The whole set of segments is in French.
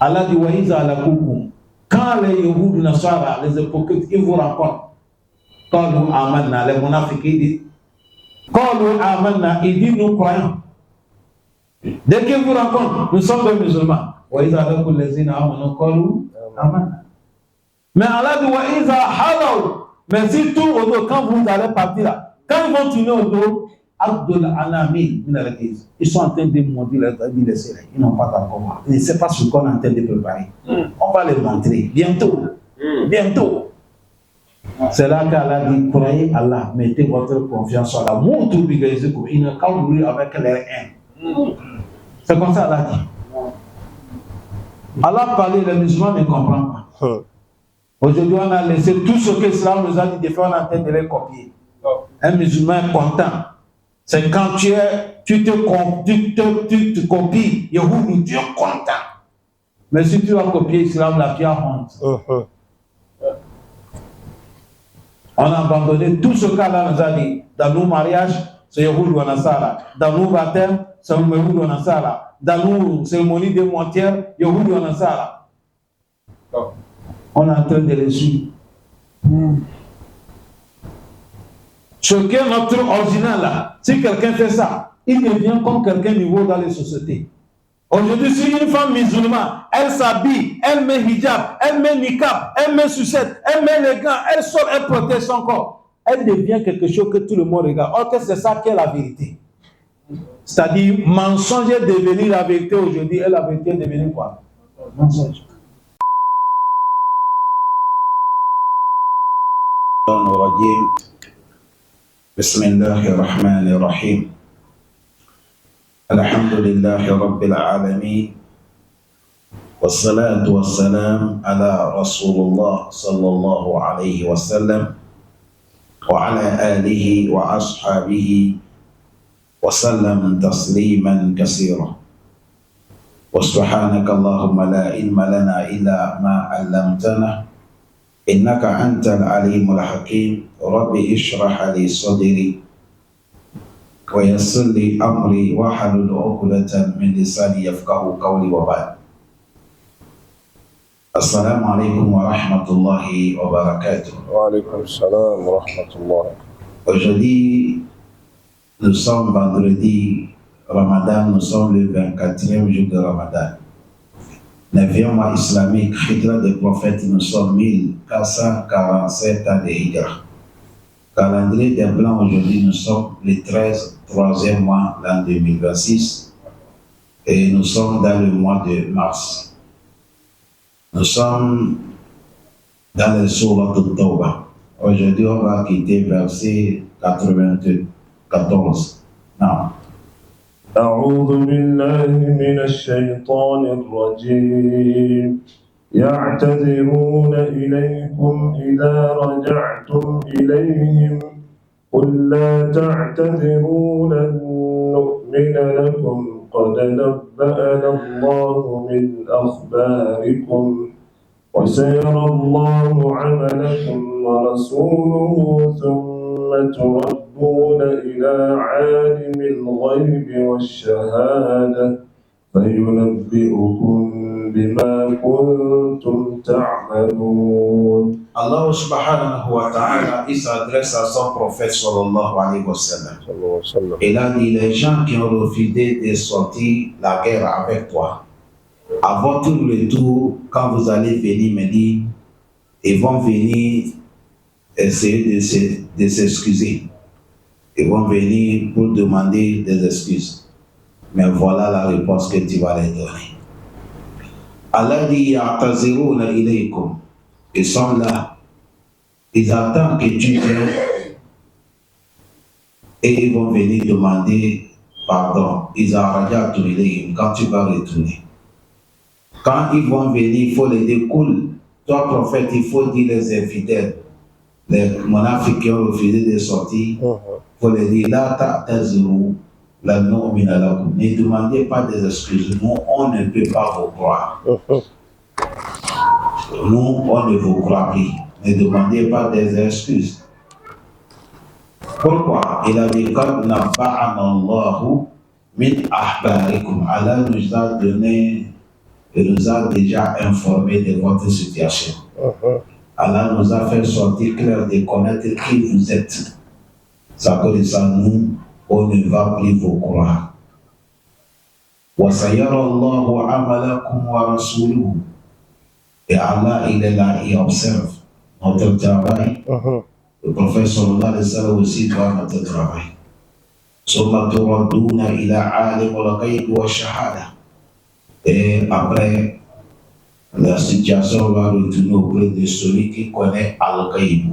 Allah dit Waïza ala koukoum. Quand les Yahoud Nasara, les hypocrites, ils vous rencontrent, quand nous amanna, les monafiques, ils disent, quand nous amanna, ils disent nous croyons. Dès qu'ils vous rencontrent, nous sommes des musulmans. Waïza ala koul les zina amanu kalu amanna. Mais Allah dit Waïza halaw. Mais si tout au dos, quand vous allez partir là, quand ils vont tourner au dos, Abdul Anami, ils sont en train de monter les serres. Ils n'ont pas encore. Ils ne savent pas ce qu'on est en train de préparer. On va les montrer bientôt. Bientôt. C'est là qu'Allah dit croyez Allah, mettez votre confiance en Allah. Il ne qu'à mourir avec leur haine. C'est comme ça Allah dit. Allah parlait, les musulmans ne comprennent pas. Aujourd'hui, on a laissé tout ce que l'Islam nous a dit de faire, on est en train de les copier. Un musulman est content. C'est quand tu te copies, Yahoo, tu es content. Mais si tu as copié l'Islam, là, tu as honte. On a abandonné tout ce qu'Allah nous a dit. Dans nos mariages, c'est Yahoo ou Nasara. Dans nos baptêmes, c'est Yahoo ou Nasara. Dans nos cérémonies de montières, Yahoo ou Nasara. On est en train de les suivre. Ce qui est notre original là, si quelqu'un fait ça, il devient comme quelqu'un nouveau dans les sociétés. Aujourd'hui, si une femme musulmane, elle s'habille, elle met hijab, elle met niqab, elle met sucette, elle met les gants, elle sort, elle protège son corps, elle devient quelque chose que tout le monde regarde. Or que c'est ça qui est la vérité. C'est-à-dire, mensonge est devenu la vérité aujourd'hui, et la vérité est devenue quoi? Mensonge. بسم الله الرحمن الرحيم الحمد لله رب العالمين والصلاة والسلام على رسول الله صلى الله عليه وسلم وعلى آله وأصحابه وسلم تسليما كثيرا وسبحانك اللهم لا علم لنا إلا ما علمتنا إنك أنت العليم الحكيم رب اشرح لي صدري ويسر لي أمري واحلل عقدة من لساني يفقهوا قولي وبعد السلام عليكم ورحمة الله وبركاته. وعليكم السلام ورحمة الله. Aujourd'hui, nous sommes vendredi Ramadan, nous sommes le 24e jour de Ramadan. 9e mois islamique, Hijra des prophètes, nous sommes 1447 ans de Hijra. Calendrier des Blancs, aujourd'hui, nous sommes le 3e mois, l'an 2026, et nous sommes dans le mois de mars. Nous sommes dans le Sourate Tawbah. Aujourd'hui, on va quitter verset 94. Non. أعوذ بالله من الشيطان الرجيم يعتذرون إليكم إذا رجعتم إليهم قل لا تعتذروا لن نؤمن لكم قد نبأنا الله من أخباركم وسيرى الله عملكم ورسوله ثم تردون إلى عالم الغيب والشهادة فينبئكم بما كنتم تعملون. Allah subhanahu wa ta'ala, il s'adresse à son prophète sallallahu alayhi wa sallam. Il a dit, les gens qui ont refusé de sortir la guerre avec toi, à votre retour, quand vous allez venir me dire, ils vont venir essayer de s'excuser. Ils vont venir pour demander des excuses. Mais voilà la réponse que tu vas leur donner. Allah dit, ya'taziruna ilaykum. Ils sont là. Ils attendent que tu viennes. Et ils vont venir demander pardon. Ils arrajatu ilayhim quand tu vas retourner. Quand ils vont venir, il faut les découle. Toi, prophète, il faut dire les infidèles. Les monafiques qui ont refusé de sortir, il faut les dire, la ta'taziru, la nu'mina lakum. Ne demandez pas des excuses. Nous, on ne peut pas vous croire. Nous, on ne vous croit plus. Ne demandez pas des excuses. Pourquoi? Il a dit, qad nabba'ana Allahu min ahbarikum. Allah nous a donné et nous a déjà informé de votre situation. Allah nous a fait sortir clair de connaître qui vous êtes. Ça cause de ça, nous, on ne va plus vous croire. وَسَيَرَى اللَّهُ عَمَلَكُمْ وَرَسُولُهُ. Et Allah, il est là, il observe notre travail. Le prophète sallallahu alayhi wa sallam aussi voit notre travail. ثُمَّ تُرَدُّونَ إِلَى عَالِمِ الْغَيْبِ وَالشَّهَادَةِ. Et après, la situation va retourner auprès de celui qui connaît Al-Ghaib,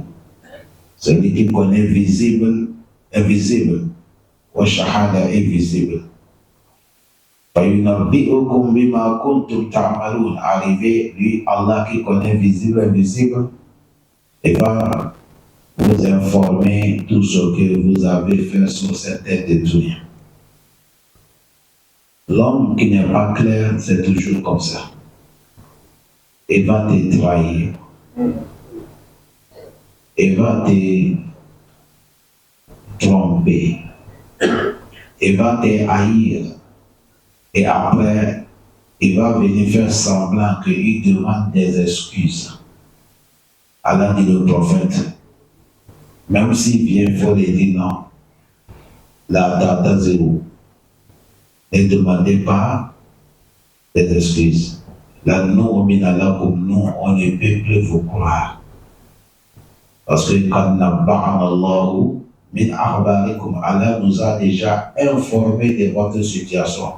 celui qui connaît visible, invisible, wa shahada invisible. فَيُنَبِّئُكُمْ بِمَا كُنْتُمْ تَعْمَلُونَ. Arrivé, lui, Allah qui connaît visible, invisible, et va vous informer tout ce que vous avez fait sur cette terre de dunya. L'homme qui n'est pas clair, c'est toujours comme ça. Il va te trahir. Il va te tromper. Il va te haïr. Et après, il va venir faire semblant qu'il demande des excuses. Allah dit le prophète, même s'il vient, il faut lui dire non. La data zéro. Ne demandez pas des excuses. Là, nous, on ne peut plus vous croire. Parce que quand Allah nous a déjà informé de votre situation.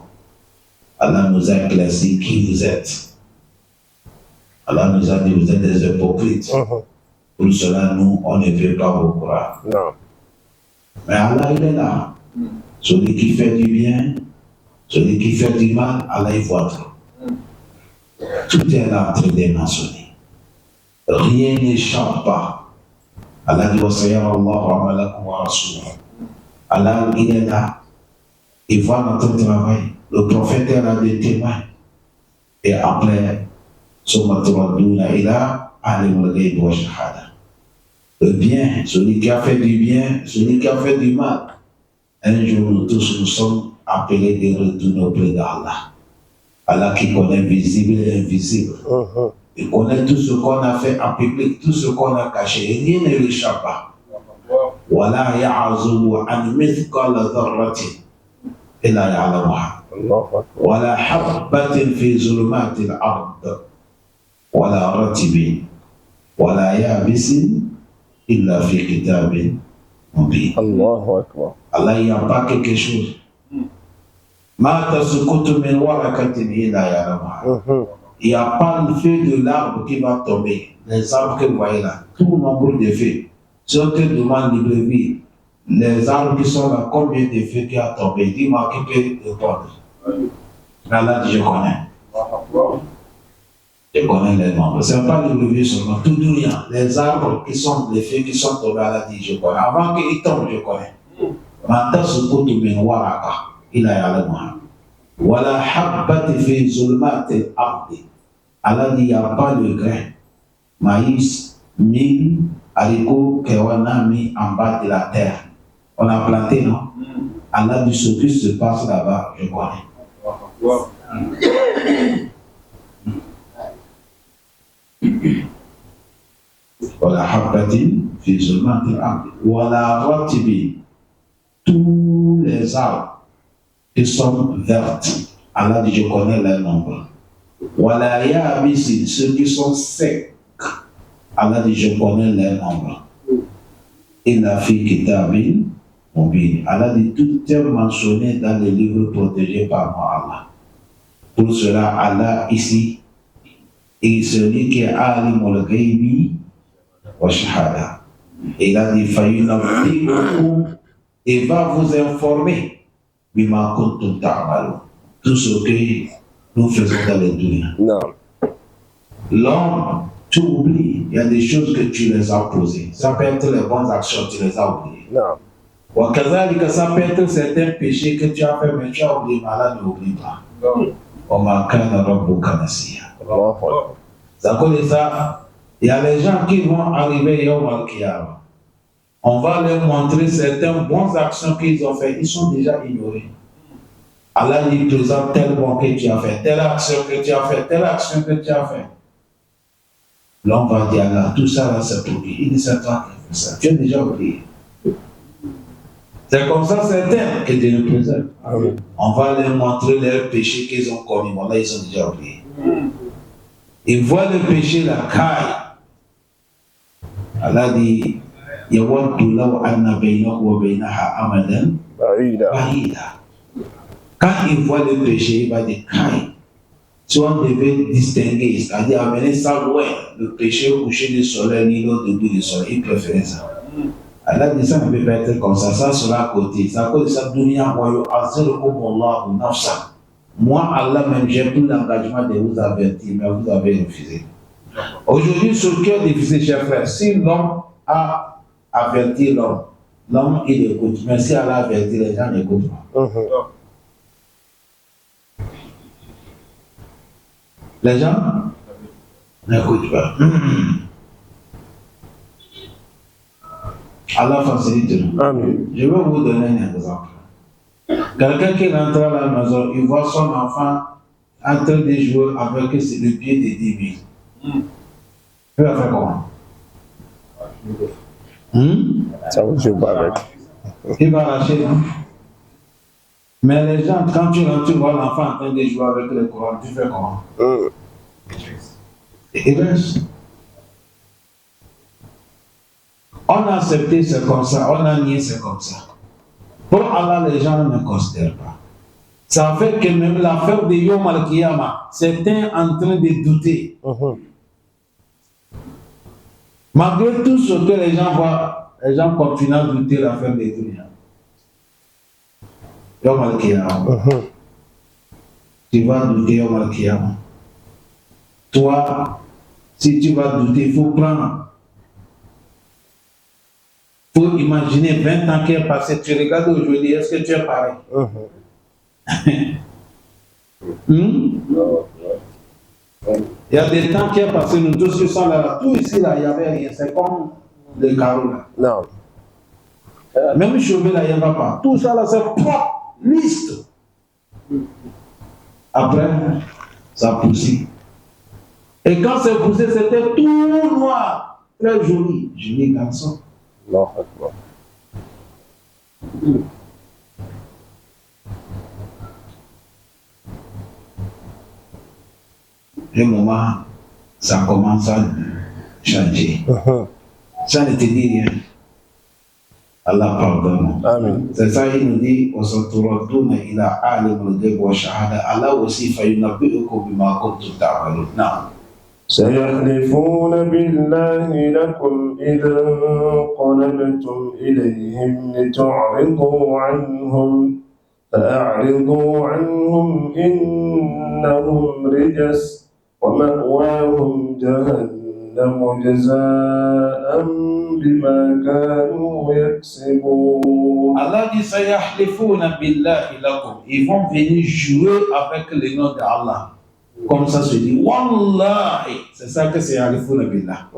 Allah nous a éclairci qui vous êtes. Allah nous a dit vous êtes des hypocrites. Pour cela, nous, on ne peut pas vous croire. Non. Mais Allah, il est là. Celui qui fait du bien, celui qui fait du mal, Allah, il voit tout. Tout est là en train de mentionner. Rien n'échappe pas. Allah dit Allah, il est là. Il voit notre travail. Le prophète est là des témoins. Et après, le bien, celui qui a fait du bien, celui qui a fait du mal. Un jour, nous tous nous sommes appelés de retourner auprès d'Allah. Allah qui connaît visible et invisible. Il connaît tout ce qu'on a fait en public, tout ce qu'on a caché. Et rien ne lui échappe pas. وَلَا يَعْزُبُ عَنْ مِثْقَالَ ذَرَّةٍ إِلَّا يَعْلَمُهَا وَلَا حَبَّةٍ فِي ظُلُمَاتِ الْأَرْضِ وَلَا رَطْبٍ وَلَا يَابِسٍ إِلَّا فِي كِتَابٍ مُبِينٍ. Allahu Akbar. Allah, il n'y a pas quelque chose. مَا تَسْقُطُ مِنْ وَرَقَةٍ إِلَّا يَعْلَمُهَا. Il n'y a pas le feu de l'arbre qui va tomber. Les arbres que vous voyez là, tout le nombre de feux. Si on te demande de vie, les arbres qui sont là, combien de feux qui a tombé? Dis-moi qui peut répondre. Allah dit, je connais. Je connais les nombres. Ce n'est pas le levier seulement, tout rien. Les arbres qui sont, les feux qui sont tombés, Allah dit, je connais. Avant qu'ils tombent, je connais. Maintenant, ce que tu me vois, il a yalé moi. Voilà, habbati fi zulmati al-ardi. Allah dit, il n'y a pas de grain. Maïs, mil, haricots, qu'on a mis en bas de la terre. On a planté, non? Allah dit, ce qui se passe là-bas, je connais. Voilà, habbati fi zulmati al-ardi. Voilà, ratibi. Tous les arbres qui sont vertes, Allah dit, je connais leur nombre. Voilà, yabisi, ceux qui sont secs, Allah dit, je connais leur nombre. Il a fait kitabin mubin. Allah dit, tout est mentionné dans les livres protégés par moi, Allah. Pour cela, Allah ici, est celui qui est alimul ghaibi wa shahada. Il a dit, fayunabbi'ukum, il va vous informer bima kuntum ta'malun, tout ce que nous faisons dans les dunya. Non. L'homme, tu oublies, il y a des choses que tu les as posées. Ça peut être les bonnes actions, tu les as oubliées. Non. Ou ça peut être certains péchés que tu as fait, mais tu as oublié, mais Allah n'oublie pas. Ça connaît ça. Il y a les gens qui vont arriver Yawm al-Qiyamah. On va leur montrer certaines bonnes actions qu'ils ont faites. Ils sont déjà ignorés. Allah lui présente tel bon que tu as fait, telle action que tu as fait, telle action que tu as fait. L'homme va dire Allah, tout ça là c'est pour lui. Il dit c'est toi qui as fait ça, tu as déjà oublié. C'est comme ça certains que Dieu nous présente. On va leur montrer leurs péchés qu'ils ont commis. Voilà, ils ont déjà oublié. Ils voient le péché, la caille. Allah dit, Yawaddu law anna baynahu wa baynaha amadan ba'ida. Quand il voit le péché, il va dire, caille. Si on devait distinguer, c'est-à-dire amener ça loin, le péché au coucher du soleil, ni l'autre debout du soleil, il préférait ça. Allah dit ça ne peut pas être comme ça sera à côté. C'est à cause de ça, dunya wa yu'azzirukum Allahu nafsa. Moi, Allah même, j'ai pris l'engagement de vous avertir, mais vous avez refusé. Aujourd'hui, ce qui est difficile, chers frères, si l'homme a averti l'homme, il écoute. Mais si Allah a averti, les gens n'écoutent pas. Les gens n'écoutent pas. Allah facilite. Je vais vous donner un exemple. Quelqu'un qui rentre à la maison, il voit son enfant en train de jouer avec le pied de 10 000. Il va faire comment? Ça ne joue pas avec. Il va lâcher. Mais les gens, quand tu rentres, tu vois l'enfant en train de jouer avec le Coran, tu fais comment? Il reste. On a accepté, c'est comme ça. On a nié, c'est comme ça. Pour Allah, les gens ne considèrent pas. Ça fait que même l'affaire de Yom Al-Qiyamah, certains en train de douter. Malgré tout ce que les gens voient, les gens continuent à douter l'affaire des dunya. Yom Al-Qiyamah. Tu vas douter Yom Al-Qiyamah. Toi, si tu vas douter, il faut prendre. Il faut imaginer 20 ans qui est passé. Tu regardes aujourd'hui, est-ce que tu es pareil? Il y a des temps qui est passé, nous tous qui sommes là, tout ici, là, il n'y avait rien. C'est comme le carreau là. Non. Même chauvé là, il n'y avait pas. Tout ça là, c'est propre, liste. Après, ça poussait. Et quand c'est poussé, c'était tout noir. Très joli. Joli garçon. Non, le moment, ça commence à changer. Ça ne te dit rien. Allah pardonne. Amen. C'est ça, il nous dit, Allah aussi, سيحلفون بالله لكم إذا انقلبتم إليهم لتعرضوا عنهم فأعرضوا عنهم إنهم رجس ومأواهم جهنم جزاء بما كانوا يكسبون. Allah dit سيحلفون بالله لكم. Ils vont venir jouer avec le nom d'Allah. Comme ça se dit, Wallahi, c'est ça que c'est Yahlifouna billah.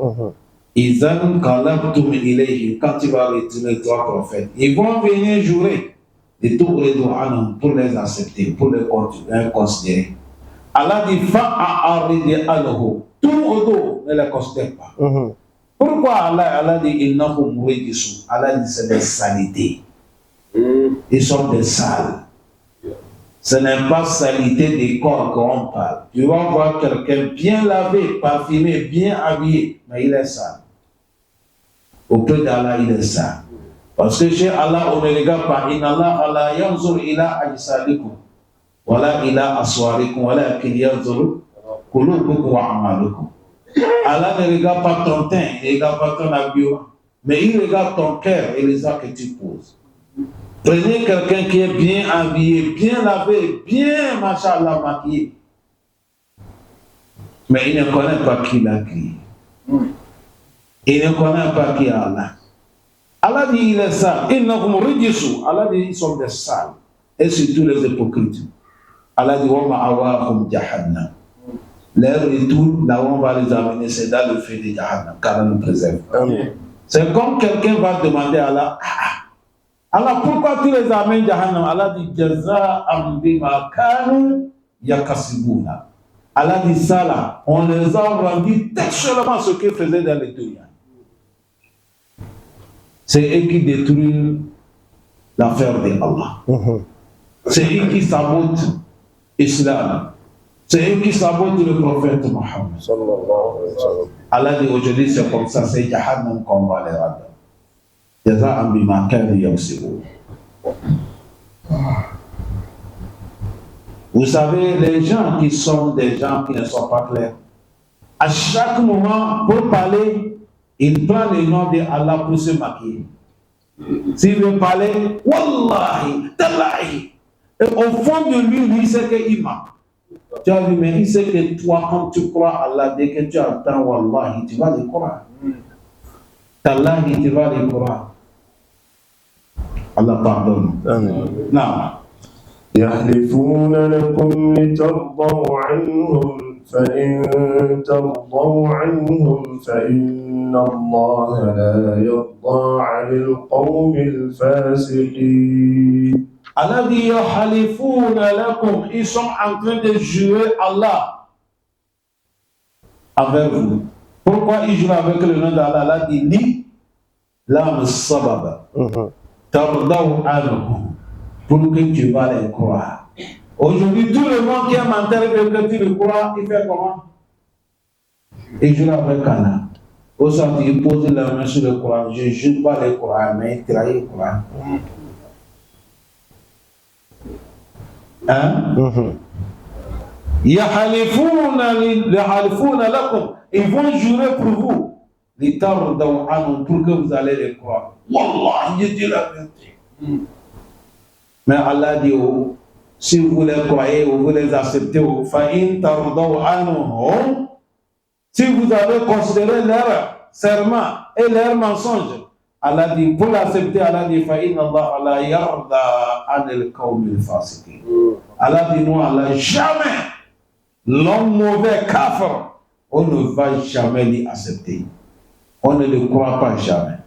Izan qalabtum ilayhi, quand tu vas retourner toi prophète, ils vont venir jurer de tout les doigts pour les accepter, pour les considérer. Allah dit fa'a'aridi anhu, tout au dos ne les considère pas. Pourquoi Allah dit innahum rijsun? Allah dit c'est des saletés. Ils sont des sales. Ce n'est pas saleté des corps qu'on parle. Tu vas voir quelqu'un bien lavé, parfumé, bien habillé, mais il est sale. Auprès d'Allah, il est sale. Parce que chez Allah, on ne regarde pas. Inna Allah la yanzur ila ajsadikum, wala ila aswarikum, walakin yanzur qulubukum wa a'malukum. Allah ne regarde pas ton teint, il ne regarde pas ton habillement, mais il regarde ton cœur et les actes que tu poses. Prenez quelqu'un qui est bien habillé, bien lavé, bien, machallah, maquillé. Mais il ne connaît pas qui l'a créé. Il ne connaît pas qui est Allah. Allah dit il est sale. Allah dit ils sont des sales. Et surtout les hypocrites. Allah dit wa ma'awahum jahannam. Leur retour, là où on va les amener, c'est dans le feu de Jahannam, car Allah nous préserve. C'est comme quelqu'un va demander à Allah, Alors pourquoi tu les amènes Jahannam? Allah dit Jaza'an bima kanu yakasibuna. Allah dit ça là, on les a rendus textuellement ce qu'ils faisaient dans les dunya. C'est eux qui détruisent l'affaire d'Allah. C'est eux qui sabotent l'islam. C'est eux qui sabotent le prophète Mohammed. Allah dit aujourd'hui c'est comme ça, c'est Jahannam qu'on va les rendre. Jaza'an bima kanu yaksibun. Vous savez, les gens qui sont des gens qui ne sont pas clairs, à chaque moment, pour parler, ils prennent le nom d'Allah pour se maquiller. S'il veut parler, Wallahi, Tallahi, et au fond de lui, il sait qu'il ment. Tu as vu, mais il sait que toi, quand tu crois à Allah, dès que tu entends Wallahi, tu vas le croire. Tallahi, tu vas le croire. Allah pardonne. Non. يحلفون لكم لترضوا عنهم فإن ترضوا عنهم فإن الله لا يرضى عن القوم الفاسقين. Allah dit يحلفون لكم, ils sont en train de jurer Allah avec vous. Pourquoi ils jurent avec le nom d'Allah? Allah dit li lam sababa tardaw anhum, pour que tu vas les croire. Aujourd'hui, tout le monde qui a mental que tu le crois, il fait comment? Il jure avec Allah. Au sens, il pose la main sur le Coran. Je ne jure pas le Coran, mais il trahit le Coran. Hein? يحلفون لكم, ils vont jurer pour vous. لترضوا عنهم, pour que vous allez les croire. Wallah, je dis la vérité. Mais Allah dit, oh, si vous les croyez ou vous les acceptez, فَإِن تَرْضَوْا عَنْهُمْ, si vous avez considéré leur serment et leur mensonge, Allah dit, pour l'accepter, Allah dit, فَإِنَّ اللَّهَ لَا يَرْضَى عَنِ الْقَوْمِ الْفَاسِقِينَ. Allah dit, non, Allah, jamais, l'homme mauvais, kafir, on ne va jamais l'y accepter. On ne le croit pas jamais.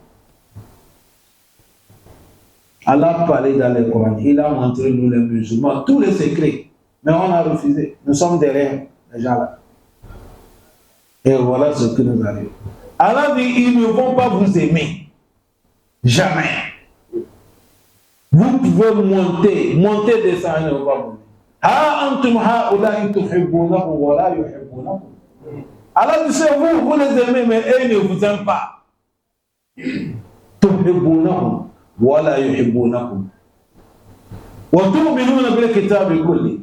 Allah parlait dans le Coran, il a montré nous les musulmans tous les secrets, mais on a refusé. Nous sommes derrière les gens là. Et voilà ce que nous arrive. Allah dit, ils ne vont pas vous aimer. Jamais. Vous pouvez monter, descendre, ils ne vont pas vous aimer. Ha antum ha'ula'i tuhibbunahum wa la yuhibbunakum. Allah dit, c'est vous, vous les aimez, mais eux ne vous aiment pas. Tuhibbunahum ولا يحبونكم وتؤمنون بالكتاب كله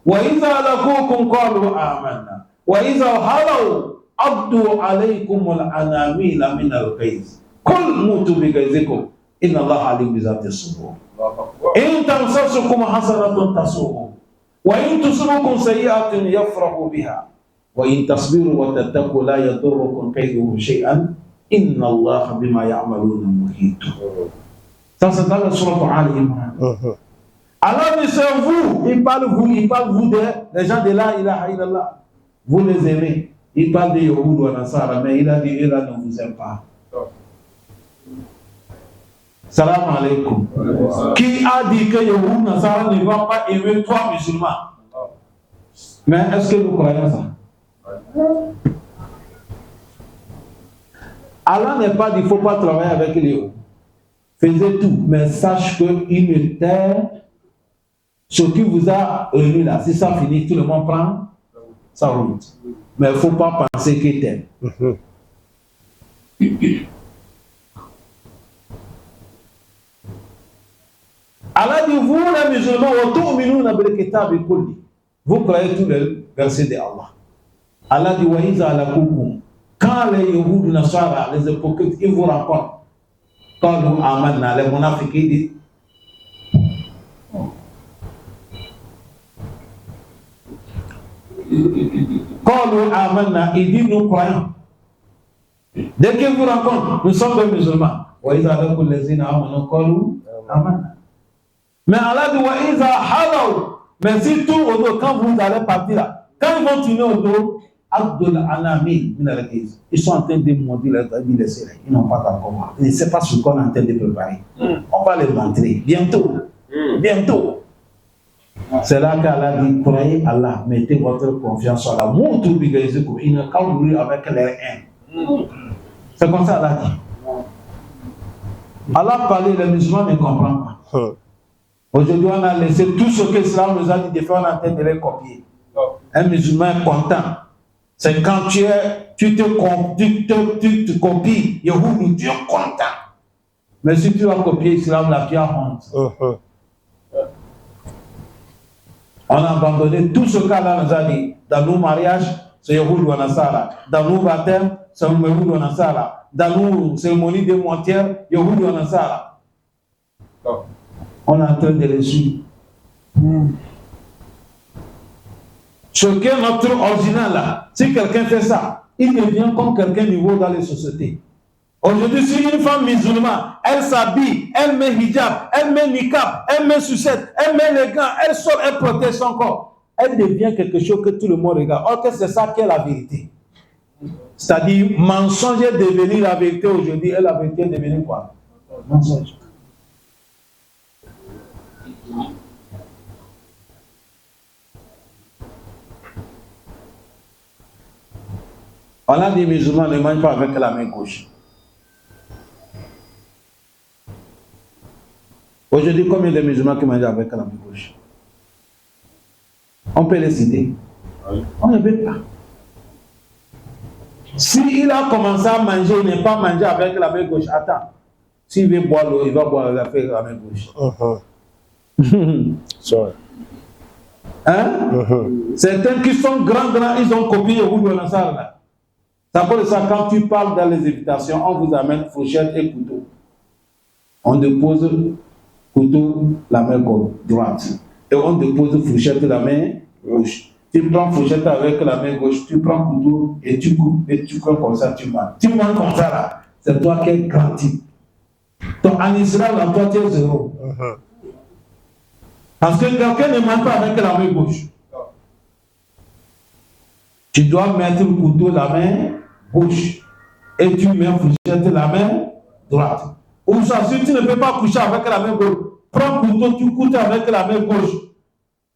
وإذا لقوكم قالوا آمنا وإذا خلوا عضوا عليكم الأنامل من الغيظ قل موتوا بغيظكم إن الله عليم بذات الصدور إن تمسسكم حسنة تسوءهم وإن تصبكم سيئة يفرحوا بها وإن تصبروا وتتقوا لا يضركم كيدهم شيئا إن الله بما يعملون محيط. Ça, c'est dans le Sourate Al-Imran. Alors, c'est vous, il parle vous des gens de la ilaha illallah. Vous les aimez. Il parle de Yahoud ou Nasara, mais il a dit, il ne vous aime pas. Salam alaikum. Qui a dit que Yahoud Nasara ne va pas aimer toi, musulman? Mais est-ce que vous croyez ça? Allah n'est pas dit, il ne faut pas travailler avec les Yahoud. Faisez tout, mais sache qu'il ne taire ce qui vous a réuni là. Si ça finit, tout le monde prend sa route. Mais il ne faut pas penser qu'il t'aime. Allah dit, vous les musulmans, vous croyez tous les versets de Allah. Allah dit, quand les Yahoud Nasara, les hypocrites, ils vous rencontrent, قالوا آمنا, les munafiqis disent قالوا آمنا, ils disent nous croyons. Dès qu'ils vous rencontrent, nous sommes des musulmans. وإذا لقوا الذين آمنوا قالوا آمنا. Mais Allah dit وإذا حلوا, mais si tout au dos, quand vous allez partir là, quand ils vont tourner au dos, Abdul Anami, ils sont en train de maudire les Syriens. Ils n'ont pas encore. Ils ne savent pas ce qu'on est en train de préparer. On va les montrer bientôt. Bientôt. C'est là qu'Allah dit, croyez Allah, mettez votre confiance en Allah. Ils ne qu'à mourir avec les haines. C'est comme ça Allah dit. Allah parlait, les musulmans ne comprennent pas. Aujourd'hui, on a laissé tout ce que l'Islam nous a dit de faire, on est en train de les copier. Un musulman est content. C'est quand tu te copies, Yahoudou, tu es content. Mais si tu as copié l'Islam, là, tu as honte. On a abandonné tout ce qu'Allah nous a dit. Dans nos mariages, c'est Yahoudou ou Nasara. Dans nos baptêmes, c'est Yahoudou ou Nasara. Dans nos cérémonies de montières, Yahoudou ou Nasara. On est en train de les suivre. Ce qui est notre original là, si quelqu'un fait ça, il devient comme quelqu'un nouveau dans les sociétés. Aujourd'hui, si une femme musulmane, elle s'habille, elle met hijab, elle met niqab, elle met sucette, elle met les gants, elle sort, elle protège son corps. Elle devient quelque chose que tout le monde regarde. Or que c'est ça qui est la vérité. C'est-à-dire, mensonge est devenu la vérité aujourd'hui, et la vérité est devenue quoi? Mensonge. On a des musulmans ne mangent pas avec la main gauche. Aujourd'hui, combien de musulmans qui mangent avec la main gauche? On peut les citer. On ne peut pas. S'il a commencé à manger, il n'est pas mangé avec la main gauche. Attends. S'il veut boire l'eau, il va boire avec la main gauche. Sorry. Hein? Certains qui sont grands, ils ont copié le Yahoudou dans ça là. C'est pour ça quand tu parles dans les invitations, on vous amène fourchette et couteau. On dépose couteau la main droite et on dépose fourchette la main gauche. Tu prends fourchette avec la main gauche, tu prends couteau et tu coupes et tu coupes comme ça, tu manges. Tu manges comme ça là, c'est toi qui es grand type. Donc en Israël, là, toi tu es zéro. Parce que quelqu'un ne mange pas avec la main gauche. Tu dois mettre le couteau la main gauche et tu mets fourchette la main droite. Ou ça, si tu ne peux pas coucher avec la main gauche, prends le couteau, tu couches avec la main gauche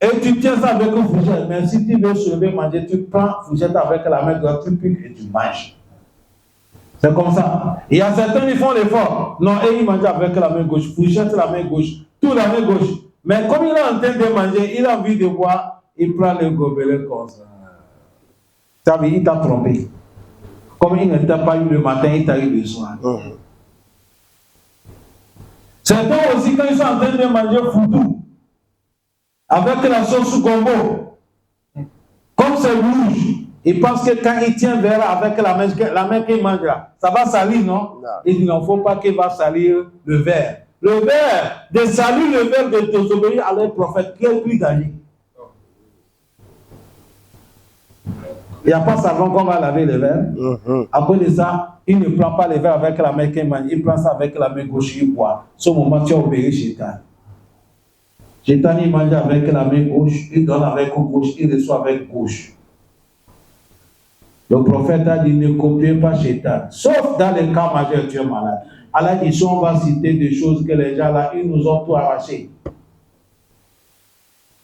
et tu tiens ça avec une fourchette. Mais si tu veux se lever manger, tu prends fourchette avec la main droite, tu piques et tu manges. C'est comme ça. Il y a certains qui font l'effort. Non, et ils mangent avec la main gauche, fourchette la main gauche, tout la main gauche. Mais comme il est en train de manger, il a envie de boire, il prend le gobelet comme ça. Ça veut dire qu'il t'a trompé. Comme il ne t'a pas eu le matin, il t'a eu le soir. Certains aussi, quand ils sont en train de manger foudou, avec la sauce gombo, comme c'est rouge, ils pensent que quand il tient verre avec la main qu'il mange là, ça va salir, non? Il ne faut pas qu'il va salir le verre. Le verre, de salir le verre de désobéir à leur prophète, qui est plus gagné. Il n'y a pas savon qu'on va laver les verres. Après de ça, il ne prend pas les verres avec la main qu'il mange, il prend ça avec la main gauche, il boit. Ce moment, tu as obéi Shaitan. Shaitan, il mange avec la main gauche, il donne avec gauche, il reçoit avec gauche. Le prophète a dit, ne copiez pas Shaitan. Sauf dans les cas majeurs, tu es malade. Allah dit, si on va citer des choses que les gens là, ils nous ont tout arraché.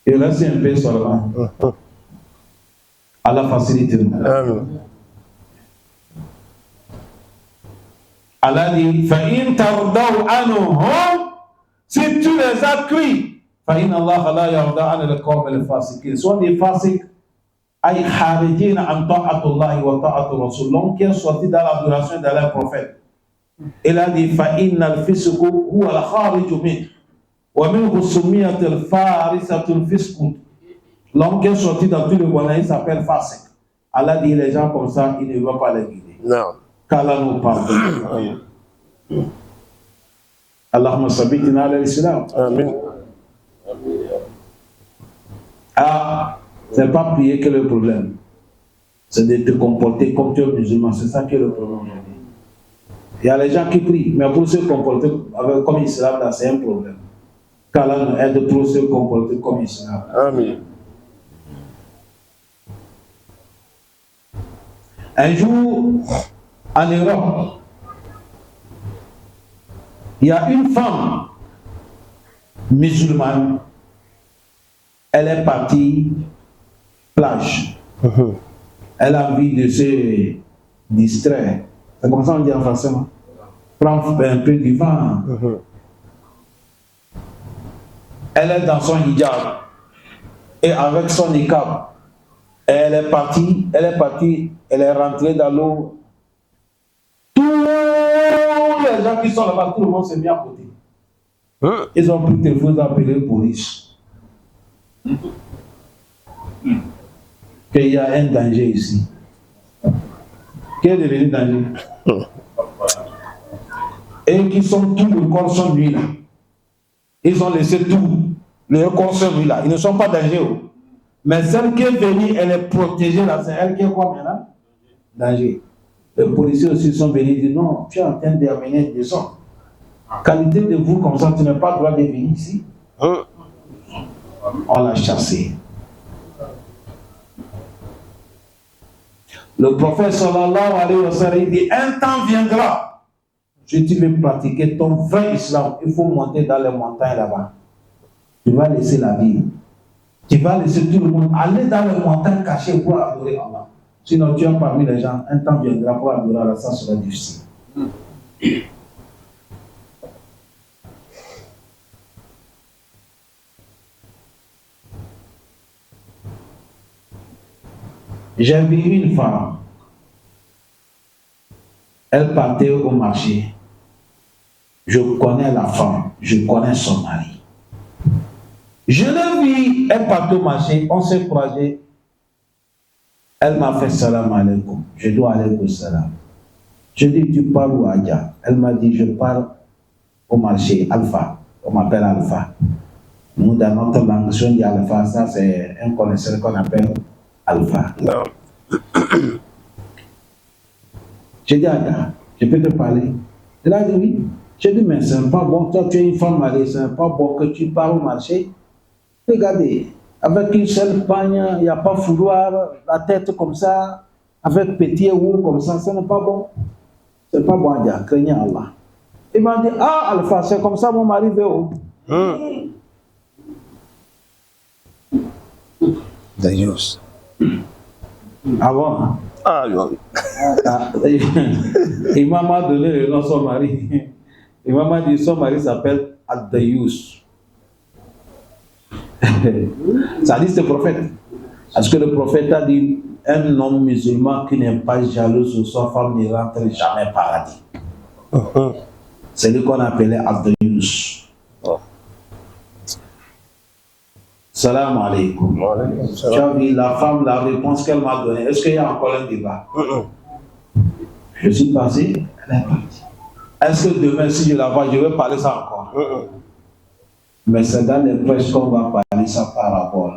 Il reste un peu seulement. Allah facilite. Allah dit, فَإِن تَرْضَوْا عَنْهُمْ, si tu les accueilles, فَإِنَّ اللَّهَ لَا يَرْضَى عَنِ الْقَوْمِ الْفَاسِقِينَ. Soit des fasiques, أي خارجين عن طاعة الله وطاعة الرسول, l'homme qui est sorti dans l'adoration de leur prophète. Il a dit, فَإِنَّ الْفِسْقُ هُوَ الْخَارِجُ مِنْهُ وَمِنْهُ سُمِّيَتِ الْفَارِسَةُ الْفِسْقُ. L'homme qui est sorti dans tout le monde, il s'appelle Fasik. Allah dit, les gens comme ça, il ne va pas les guider. Non. Qu'Allah nous pardonne. Allahumma sabbitina ala l'islam. Amen. Ah, c'est pas prier que le problème. C'est de te comporter comme tu es musulman. C'est ça qui est le problème aujourd'hui. Il y a les gens qui prient, mais pour se comporter comme l'islam, là, c'est un problème. Qu'Allah nous aide pour se comporter comme l'islam. Amen. Un jour, en Europe, il y a une femme musulmane, elle est partie plage. Elle a envie de se distraire. C'est comme ça on dit en français, non? Prendre un peu du vent. Elle est dans son hijab et avec son niqab. Elle est partie, elle est rentrée dans l'eau. Tous les gens qui sont là-bas, tout le monde s'est mis à côté. Ils ont pris le téléphone, ils ont appelé la police. Qu'il y a un danger ici. Quel est devenu danger? Et qui sont tout le corps sont lui là. Ils ont laissé tout. Le corps sont lui là. Ils ne sont pas dangereux. Mais celle qui est venue, elle est protégée là. C'est elle qui est quoi maintenant? Danger. Les policiers aussi sont venus dire non, tu es en train d'amener des gens. Qualité de vous comme ça, tu n'as pas le droit de venir ici. On l'a chassé. Le prophète sallallahu alayhi wa sallam dit un temps viendra, si tu veux pratiquer ton vrai islam, il faut monter dans les montagnes là-bas. Tu vas laisser la ville. Tu vas laisser tout le monde aller dans les montagnes cachées pour adorer Allah. Sinon, tu es parmi les gens, un temps viendra pour adorer Allah, ça sera difficile. J'ai vu une femme, elle partait au marché. Je connais la femme, je connais son mari. Je l'ai vue, elle partait au marché, on s'est croisés. Elle m'a fait salam alaikum. Je dois aller au salam. Je dis, tu parles où, Adja? Elle m'a dit, je parle au marché, Alpha. On m'appelle Alpha. Nous, dans notre langue, si on dit Alpha, ça c'est un connaisseur qu'on appelle Alpha. Non. J'ai dit, Adja, je peux te parler? Elle a dit oui. J'ai dit, mais c'est pas bon, toi tu es une femme mariée, c'est pas bon que tu parles au marché. Regardez, avec une seule pagne, il n'y a pas fouloir, la tête comme ça, avec petit roux comme ça, ce n'est pas bon. C'est pas bon, Adja, craignez Allah. Il m'a dit, ah Alpha, c'est comme ça mon mari veut. D'ailleurs. Ah bon? Ah, oui. Il m'a donné le nom de son mari. Il m'a dit son mari s'appelle Ad-Dayus. Ça dit c'est le prophète. Parce que le prophète a dit un homme musulman qui n'est pas jaloux sur sa femme ne rentre jamais au paradis. C'est lui qu'on appelait Ad-Dayus. Salam alaikum. Tu as vu la femme, la réponse qu'elle m'a donnée. Est-ce qu'il y a encore un débat? Je suis passé, elle est partie. Est-ce que demain, si je la vois, je vais parler ça encore? Mais c'est dans les prêches qu'on va parler ça par rapport.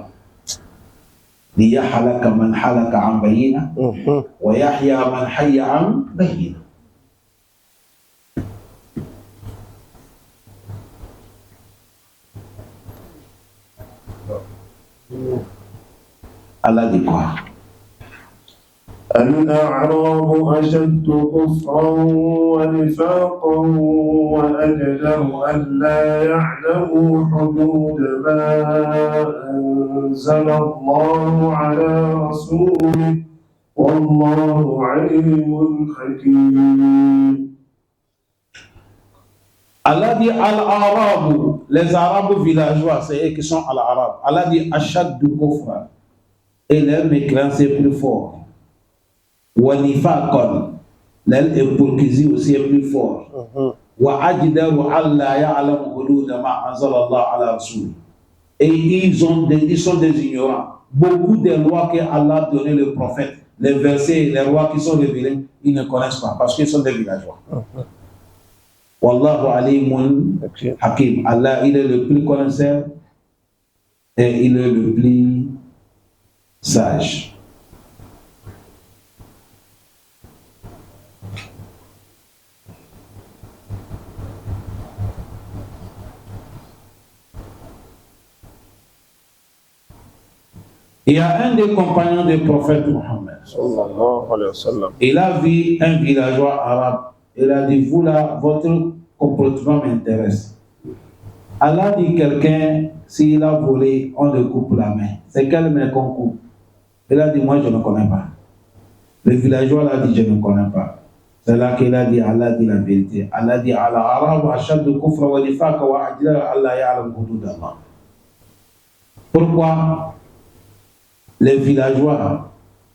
لِيَحْلَكَ مَنْ حَلَكَ عَنْ بَيِّنَةٍ وَيَحْيَى مَنْ حَيَّ عَنْ بَيِّنَةٍ. Allah dit quoi? الأعراب أشد كفرا ونفاقا وأجدر ألا يعلموا حدود ما أنزل الله على رسوله والله عليم حكيم. Allah dit Al-Arab, les Arabes villageois, c'est eux qui sont Al-Arab. Allah dit Achad du Kufra. Et leur mécréance est plus fort. Wa nifaqan, leur hypocrisie aussi est plus fort. Wa ajdaru alla ya'lamu hudud ma anzala Allah ala rasul. Et ils sont des ignorants. Beaucoup des lois que Allah a donné le prophète, les versets, les lois qui sont révélés, ils ne connaissent pas parce qu'ils sont des villageois. Wallahu alimun hakim. Allah, il est le plus connaisseur et il est le plus sage. Il y a un des compagnons du prophète Mohammed. Il a vu un villageois arabe. Il a dit, vous là, votre comportement m'intéresse. Allah dit quelqu'un, s'il a volé, on le coupe la main. C'est quelle main qu'on coupe? Il a dit, moi je ne connais pas. Le villageois l'a dit, je ne connais pas. C'est là qu'il a dit, Allah dit la vérité. Allah dit, Allah arabe ashaddu kufra wa nifaqa wa ajla Allah ya'lam hudud Allah. Pourquoi les villageois,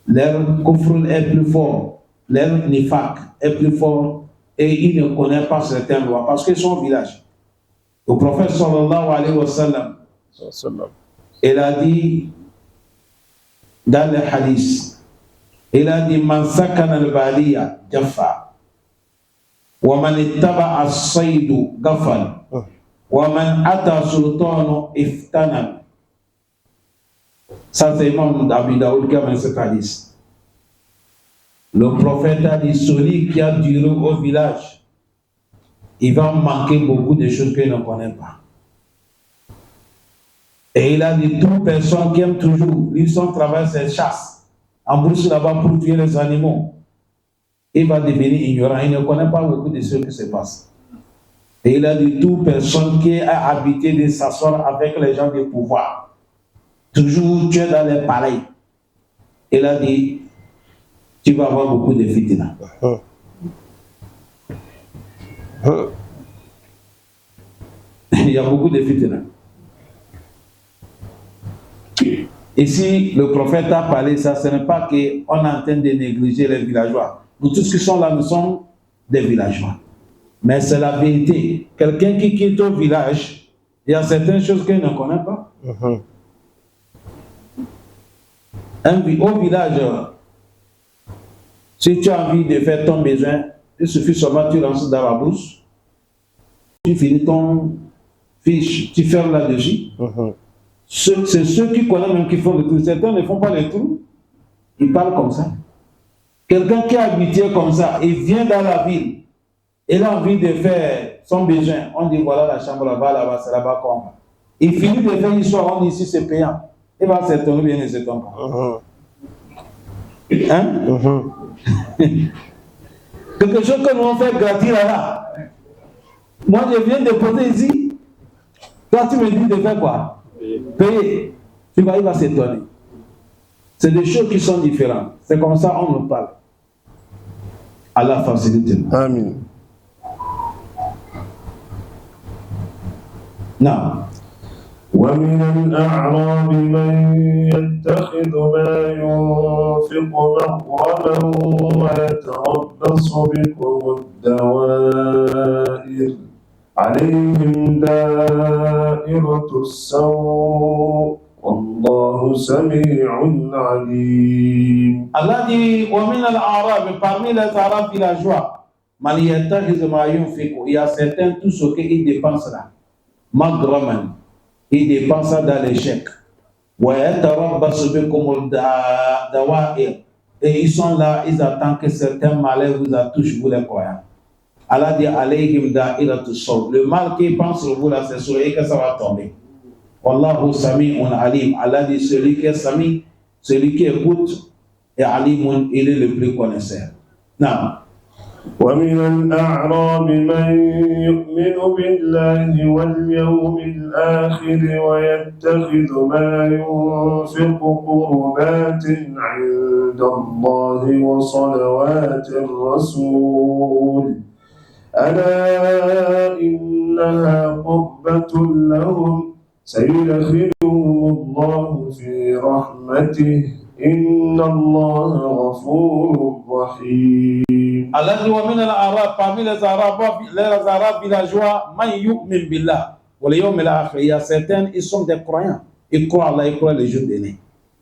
leur kufr est plus fort, leur nifaq est plus fort et ils ne connaissent pas certaines lois parce qu'ils sont au village. Le prophète sallallahu alayhi wa sallam, il a dit dans les hadiths, il a dit man sakana al-baliya jaffa wa man ittaba as-saydu ghafal wa man ata sultanu iftana. Ça c'est Imam Abu Daoud qui a mis ce hadith. Le prophète a dit celui qui a duré au village, il va manquer beaucoup de choses qu'il ne connaît pas. Et il a dit toute personne qui aime toujours, lui son travail c'est chasse. En brousse là-bas pour tuer les animaux, il va devenir ignorant, il ne connaît pas beaucoup de ce qui se passe. Et il a dit toute personne qui a habité de s'asseoir avec les gens de pouvoir, toujours tu es dans les palais. Il a dit tu vas avoir beaucoup de fitna. Il y a beaucoup de fitna. Ici, le prophète a parlé ça, ce n'est pas qu'on est en train de négliger les villageois. Nous tous qui sont là, nous sommes des villageois. Mais c'est la vérité. Quelqu'un qui quitte au village, il y a certaines choses qu'il ne connaît pas. Au village, si tu as envie de faire ton besoin, il suffit seulement tu lances dans la brousse, tu finis ton fiche, tu fermes là-dessus. C'est ceux qui connaissent même qui font le tour. Certains ne font pas le tour, ils parlent comme ça. Quelqu'un qui est habitué comme ça, il vient dans la ville, il a envie de faire son besoin, on dit voilà la chambre là-bas, c'est là-bas qu'on va. Il finit de faire une histoire, on dit ici c'est payant. Il va s'étonner bien, il ne s'étonne pas. Quelque chose que nous on fait gratuit là-bas. Moi je viens de poser ici. Toi tu me dis de faire quoi? Payer. Il va s'étonner. C'est des choses qui sont différentes. C'est comme ça on nous parle. Allah facilite. Amen. Non. ومن الأعراب من يتخذ ما ينفق مغرما ويتربص بكم الدوائر عليهم دائرة السوء والله سميع عليم. Allah dit ومن الأعراب, parmi les Arabes villageois, من يتخذ ما ينفق, il y a certains tout ce qu'ils dépensent là, مغرما, ils dépensent ça dans les chèques. Et ils sont là, ils attendent que certains malheurs vous touchent, vous les croyants. Allah dit alayhim da'iratu saw. Le mal qu'ils pensent sur vous là, c'est sur eux que ça va tomber. Wallahu sami'un alim. Allah dit celui qui est sami, celui qui écoute, et alimun, il est le plus connaisseur. Non. ومن الأعراب من يؤمن بالله واليوم الآخر ويتخذ ما ينفق قربات عند الله وصلوات الرسول ألا إنها قربة لهم سيدخلهم الله في رحمته إن الله غفور رحيم. Allah dit ومن الأعراب, parmi les Arabes villageois, man yu'min billah wal yawmil akhir, il y a certains, ils sont des croyants, ils croient Allah, ils croient les jours derniers.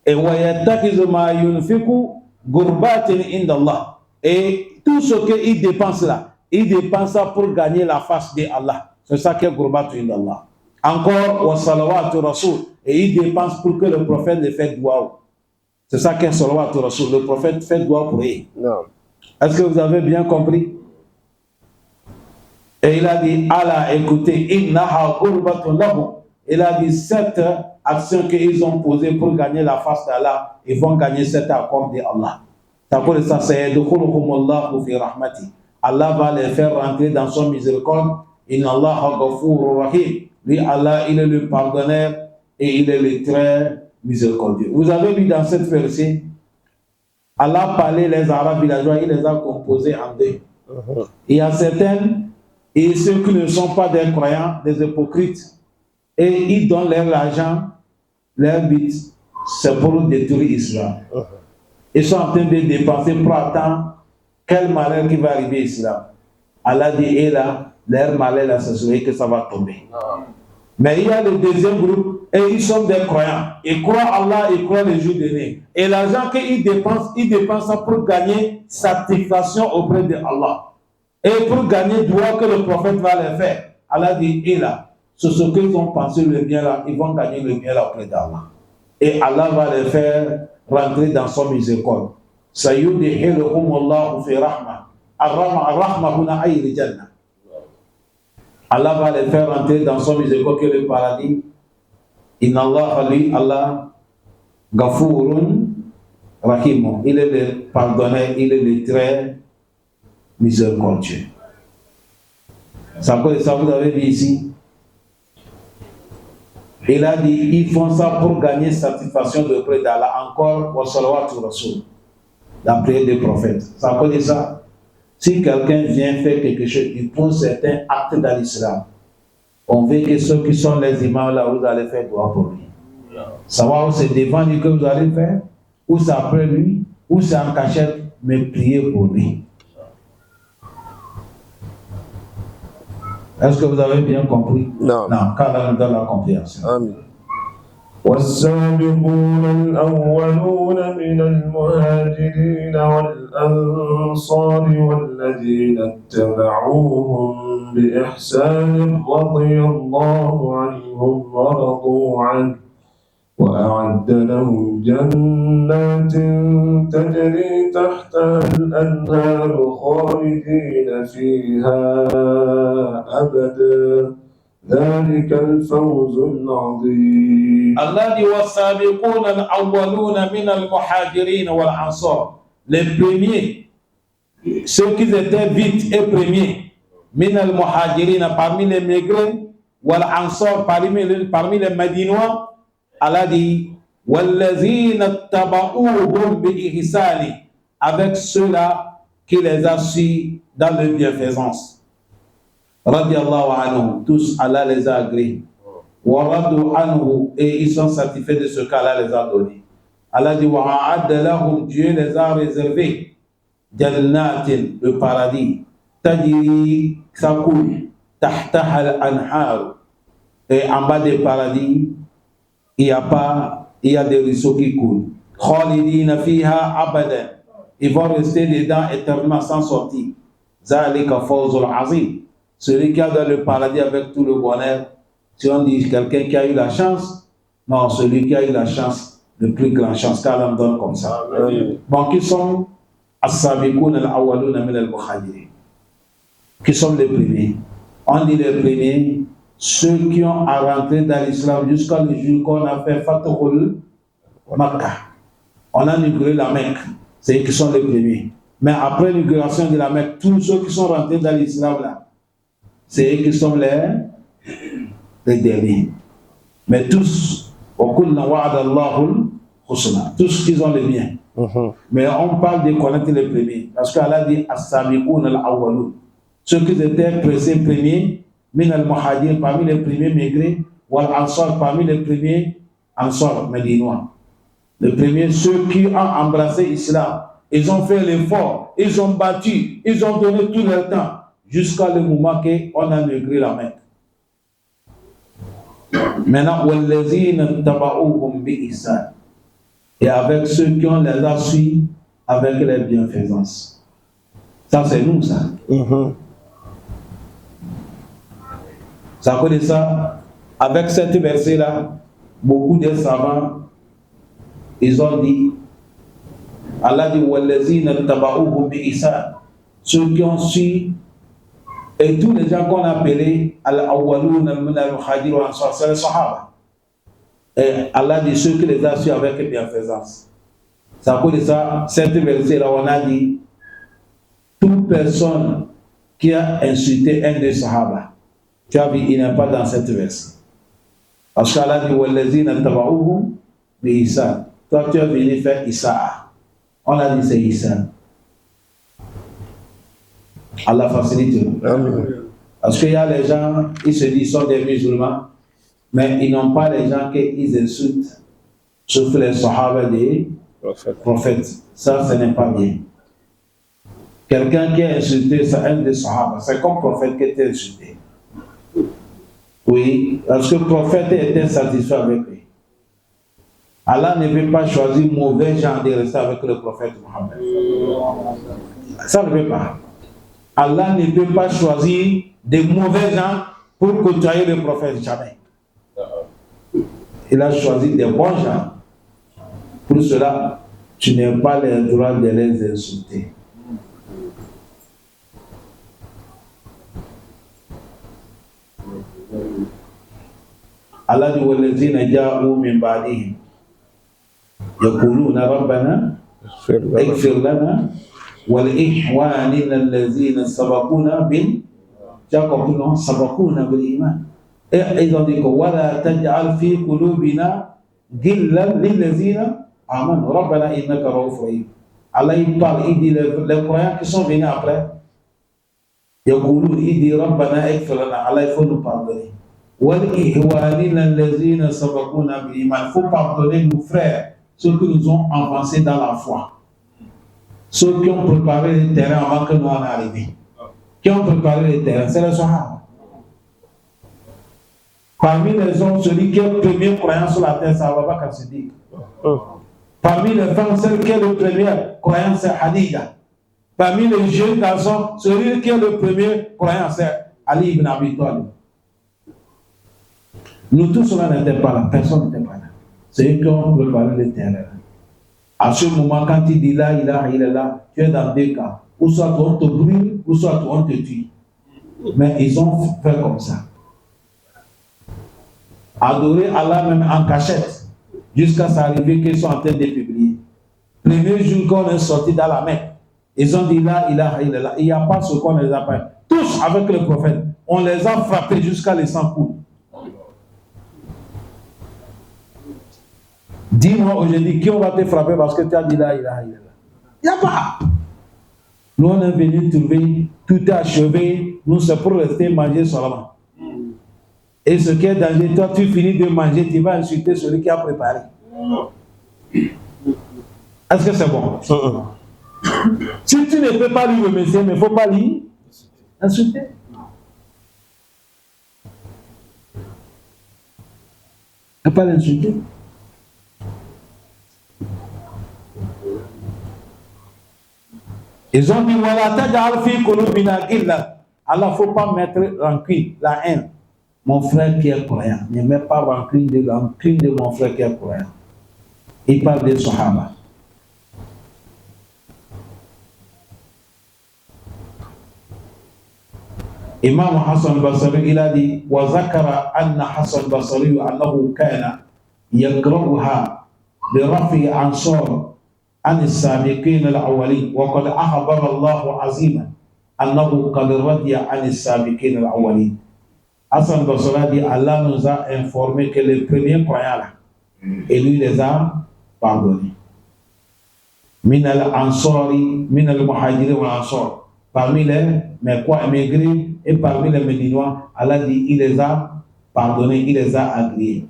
Et wa yattakhidhu ma yunfiqu qurbatin inda Allah, et tout ce qu'ils dépensent là, ils dépensent ça pour gagner la face de Allah. C'est ça qui est qurbatun inda Allah. Encore wa salawatu rasul, et ils dépensent pour que le prophète le fait dua. C'est ça qu'est salawatu rasul, le prophète fait dua pour eux. Non. Est-ce que vous avez bien compris? Et il a dit, Allah, écoutez, innaha qurbatun lahum. Il a dit, cette actions qu'ils ont posées pour gagner la face d'Allah, ils vont gagner cet accord d'Allah. C'est pour ça, c'est Allah va les faire rentrer dans son miséricorde. Inna Allah ghafurur rahim. Lui, Allah, il est le pardonneur et il est le très miséricordieux. Vous avez vu dans cette verset, Allah parlait les Arabes villageois, il les a composés en deux. Il y a certains et ceux qui ne sont pas des croyants, des hypocrites, et ils donnent leur argent, leur but, c'est pour détruire Israël. Ils sont en train de dépenser pour attendre quel malheur qui va arriver ici là. Allah dit, et là, leur malheur là, c'est que ça va tomber. Mais il y a le deuxième groupe, et ils sont des croyants. Ils croient Allah, ils croient les jours derniers. Et l'argent qu'ils dépensent ça pour gagner satisfaction auprès de Allah. Et pour gagner droit que le prophète va les faire. Allah dit, et là, sur ce qu'ils ont pensé le bien là, ils vont gagner le bien là auprès d'Allah. Et Allah va les faire rentrer dans son miséricorde. Sayudhiluhum Allahu fi rahma. Ar-rahma huna ayri jannah. Allah va les faire rentrer dans son miséricorde, que le paradis. Inna Allah, lui, Allah, Gafurun Rahim. Il est le pardonneur, il est le très miséricordieux. Ça, vous avez vu ici. Il a dit, ils font ça pour gagner satisfaction de près d'Allah. Encore, wa salawatu rasul, la prière des prophètes. Ça connaît ça. Si quelqu'un vient faire quelque chose, il pose certains actes dans l'islam. On veut que ceux qui sont les imams là, vous allez faire droit pour lui. Savoir où c'est devant lui que vous allez faire, ou c'est après lui, ou c'est en cachette, mais priez pour lui. Est-ce que vous avez bien compris? Non. Non, quand on donne la compréhension. Amen. والسابقون الأولون من المهاجرين والأنصار والذين اتبعوهم بإحسان رضي الله عنهم ورضوا عنه وأعد لهم جنات تجري تحتها الأنهار خالدين فيها أبدا ذلك الفوز العظيم. Allah dit والسابقون الأولون من المهاجرين والأنصار. Les premiers, ceux qui étaient vite et premiers, من المهاجرين parmi les migrants, والأنصار parmi les Médinois. Allah dit والذين اتبعوهم بإحسان, avec ceux-là qui les a suivis dans le bienfaisance. Radiallahu anhu, tous Allah les a agréés. Wa radu anhu, et ils sont satisfaits de ce qu'Allah les a donné. Allah dit wa a'adda lahum, Dieu les a réservés jannatin, le paradis, tajri, ça coule, tahtaha al-anhar, et en bas des paradis il y a des ruisseaux qui coulent. Khalidina fiha abadan, ils vont rester dedans éternellement sans sortir. Zalika fawzul azim, celui qui a dans le paradis avec tout le bonheur. Si on dit quelqu'un qui a eu la chance, non, celui qui a eu la chance, le plus grand chance, qu'Allah me donne comme ça. Bon, qui sont as-sabiqoun al-awwaloun min al-muhajirin, qui sont les premiers. On dit les premiers, ceux qui ont à rentrer dans l'islam jusqu'à le jour qu'on a fait Fatahul Makkah. On a inauguré la Mecque, c'est eux qui sont les premiers. Mais après l'inauguration de la Mecque, tous ceux qui sont rentrés dans l'islam là, c'est eux qui sont les derniers. Mais tous, tous ils ont le bien. Mais on parle de connaître les premiers. Parce qu'Allah dit as-sabiqoun al-awwaloun, ceux qui étaient pressés premiers, min al-muhajir, parmi les premiers migrés, ou al-ansar, parmi les premiers ansar médinois. Les premiers, ceux qui ont embrassé l'islam, ils ont fait l'effort, ils ont battu, ils ont donné tout leur temps, jusqu'à le moment qu'on a inauguré la Mecque. Maintenant, et avec ceux qui ont les a suivis avec les bienfaisances. Ça, c'est nous, ça. Ça connaît ça. Avec cette verset-là, beaucoup de savants, ils ont dit, Allah dit, ceux qui ont suivi, et tous les gens qu'on a appelés Al-Awwaloun al-Muhajir wa Ansar, c'est les Sahaba. Et Allah dit ceux qui les a su avec bienfaisance. C'est à cause de ça, cette verset-là, on a dit toute personne qui a insulté un des Sahaba, tu as vu, il n'est pas dans cette verset. Parce qu'Allah dit Wallazina taba'uhu bi Ihsan. Toi, tu as venu faire Issa. On a dit c'est Issa. Allah facilite. Parce qu'il y a les gens, ils se disent sont des musulmans, mais ils n'ont pas les gens qu'ils insultent, sauf les Sahaba des prophètes. Ça, ce n'est pas bien. Quelqu'un qui a insulté un des Sahaba, c'est comme prophète qui était insulté. Oui, parce que le prophète était satisfait avec lui. Allah ne veut pas choisir mauvais gens de rester avec le prophète Mohammed. Ça ne veut pas. Allah ne peut pas choisir des mauvais gens pour côtoyer le prophète, jamais. Il a choisi des bons gens. Pour cela, tu n'as pas le droit de les insulter. Allah dit wallazina ja'u min ba'dihim yaquluna rabbana ighfir lana wa li ihwanina allazina sabaquna bil iman. Et ils ont dit wala taj'al fi qulubina ghillan lil ladzina amanu rabbana innaka ra'ufur rahim. Allah il parle, il dit les croyants qui sont venus après, yaquluna, il dit rabbana ighfir lana, Allah il faut nous pardonner. Il faut pardonner nos frères, ceux qui nous ont avancés dans la foi, ceux qui ont préparé le terrain avant que nous en arrivions. Qui ont préparé le terrain, c'est les Sahaba. Parmi les hommes, celui qui est le premier croyant sur la terre, c'est Abu Bakr Siddiq. Parmi les femmes, celui qui est le premier croyant, c'est Khadija. Parmi les jeunes garçons, celui qui est le premier croyant, c'est Ali ibn Abi Talib. Nous tous, cela n'était pas là, personne n'était pas là. C'est eux qui ont préparé le terrain. À ce moment, quand il dit là, il est là, tu es dans deux cas. Ou soit on te brûle, ou soit on te tue. Mais ils ont fait comme ça. Adorer Allah même en cachette, jusqu'à s'arriver qu'ils sont en train de publier. Premier jour qu'on est sorti dans la Mecque, ils ont dit là, il n'y a pas ce qu'on les a pas. Tous avec le prophète, on les a frappés jusqu'à les 100 coups. Dis-moi aujourd'hui, qui on va te frapper parce que tu as dit là, il n'y a pas. Nous, on est venu trouver, tout est achevé, nous, c'est pour rester manger seulement. Et ce qui est dangereux, toi, tu finis de manger, tu vas insulter celui qui a préparé. Est-ce que c'est bon? Si tu ne peux pas lui remercier, mais il ne faut pas lui insulter. Il ne faut pas l'insulter. Ils ont dit voilà, taj'al fi qulubina ghillan. Allah, il ne faut pas mettre rancune, la haine. Mon frère qui est croyant, ne mets pas rancune de mon frère qui est croyant. Il parle des Sahaba. Imam Hassan al-Basri, il a dit wa zakara anna Hassan al-Basri annahu kana yakrahuha bi rafi ansar عن السابقين الأولين وقد أخبر الله عظيما أنه قد رضي عن السابقين الأولين. Hassan al-Basri dit Allah nous a informé que les premiers croyants là, et lui les a pardonnés. Min al-Ansari, min al-Muhajirin wal-Ansar. Parmi les émigrés et parmi les Médinois, Allah dit il les a pardonnés, il les a agréés.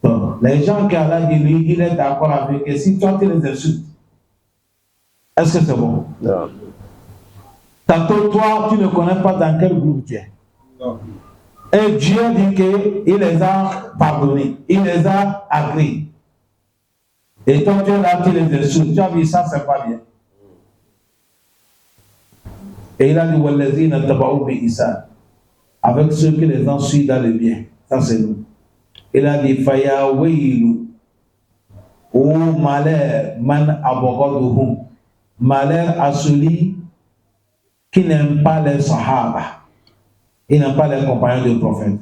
Donc, les gens qui Allah dit lui, il est d'accord avec eux. Si toi tu les insultes, est-ce que c'est bon? Non. Tantôt toi, tu ne connais pas dans quel groupe tu es. Non. Et Dieu dit qu'il les a pardonnés, il les a agréés. Et toi tu es là, tu les insultes. Tu as vu ça, c'est pas bien. Et il a dit wallazina taba'u bi ihsan, avec ceux qui les ont suivis dans le bien. Ça c'est nous. Il a dit Faya Wailu, ô malheur, man abghaduhum, malheur à celui qui n'aime pas les Sahaba, il n'aime pas les compagnons du prophète.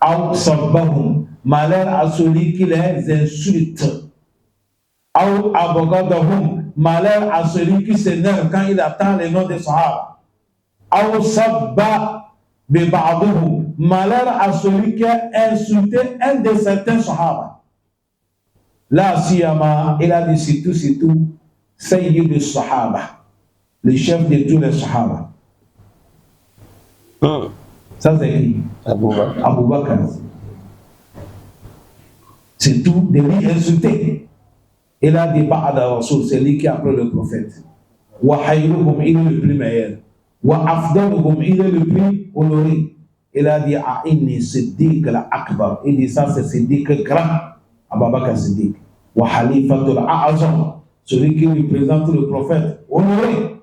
Aw sabbahum, malheur à celui qui les insulte. Ou abogadahum, malheur à celui qui s'énerve quand il attend les noms des Sahaba. Ou sabba biba'duhum, malheur à celui qui a insulté un de certains Sahaba. Là, siyama, il a dit c'est tout, Sayyid al-Sahaba, le chef de tous les Sahaba. Ça c'est qui? Abu Bakr. C'est tout, de lui insulter. Il a dit Ba'ada Rasul, c'est lui qui a appelé le prophète. Wa hayruhum, il est le plus meilleur. Wa afdaluhum, il est le plus honoré. Il a dit A'inni Siddiq al-Akbar. Il dit ça, c'est Siddiq grand, Abu Bakr Siddiq. Wa Halifatul A'azam, celui qui représente le prophète honoré,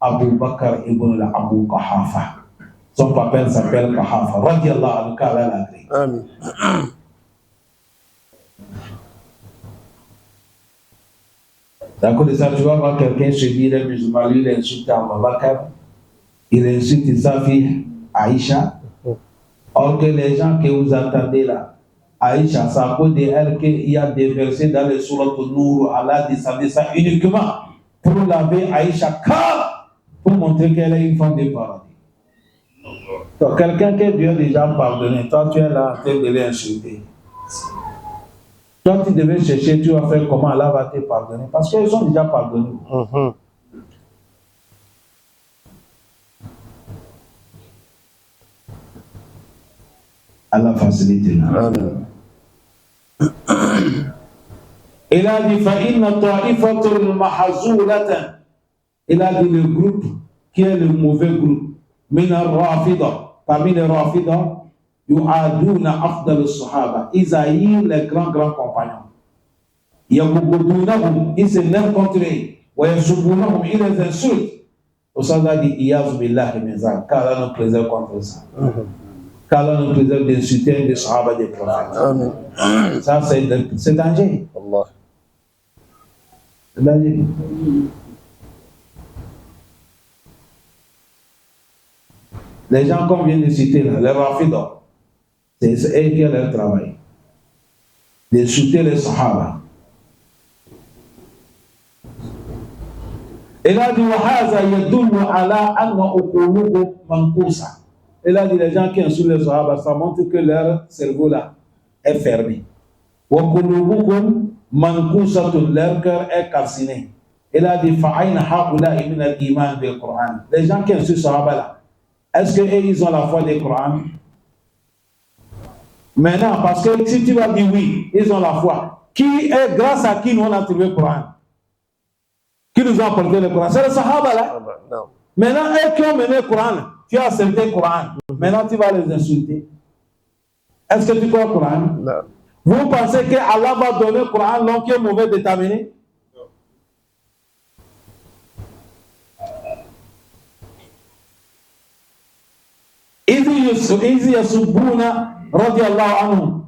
Abu Bakr ibn al-Abu Qahafa. Son papa s'appelle Qahafa. Radiallahu anhu, qu'Allah l'agrée. Amen. D'accord, de ça, tu vas voir quelqu'un se dire, les musulmans, lui, il insulte Abu Bakr, il insulte sa fille Aïcha. Or que les gens que vous attendez là, Aïcha, c'est à cause d'elle qu'il y a des versets dans le Surat Al-Nur, Allah descendait ça uniquement pour laver Aïcha, car pour montrer qu'elle est une femme de paradis. Donc, quelqu'un que Dieu a déjà pardonné, toi tu es là en train de l'insulter. Toi tu devais chercher, tu vas faire comment Allah va te pardonner, parce qu'ils sont déjà pardonnés. Allah facilite. Il a dit فَإِنَّ طَائِفَةُ الْمَحَزُولَةً. Il a dit le groupe qui est le mauvais groupe. من الرافضة, parmi les Rafida, يُعَادُونَ أَفْضَلُ الصَّحَابَة, ils haïssent les grands compagnons. يَبُغُضُونَهُمْ, ils s'énervent contre eux. وَيَسُبُّونَهُمْ, ils les insultent. Au sens là dit إِيَاذُ بِاللَّهِ مِنْ ذَلِكَ, qu'Allah nous préserve contre ça. Qu'Allah nous préserve d'insulter des Sahaba des prophètes. Ça c'est danger. Allah. C'est danger. Les gens qu'on vient de citer là, les Rafida, c'est eux qui ont leur travail. D'insulter les Sahaba. Il a dit وَهَذَا يَدُلُّ عَلَىٰ أَنَّ أُقُولُهُمْ مَنْقُوسَةٌ. Il a dit les gens qui insultent les Sahaba, ça montre que leur cerveau là est fermé. وَقُلُوبُهُمْ مَنْقُوسَةٌ, leur cœur est calciné. Il a dit فَأَيْنَ هَؤُلَاءِ مِنَ الْإِيمَانِ بِالْقُرْآنِ. Les gens qui insultent les Sahaba là, est-ce qu'ils ont la foi des Coran? Maintenant, parce que si tu vas dire oui, ils ont la foi. Grâce à qui nous on a trouvé le Coran? Qui nous a apporté le Coran? C'est le Sahaba là. Non. Maintenant, eux qui ont mené le Coran, tu as accepté le Coran. Maintenant, tu vas les insulter. Est-ce que tu crois au Coran? Non. Vous pensez que Allah va donner le Coran l'homme qui est mauvais déterminé?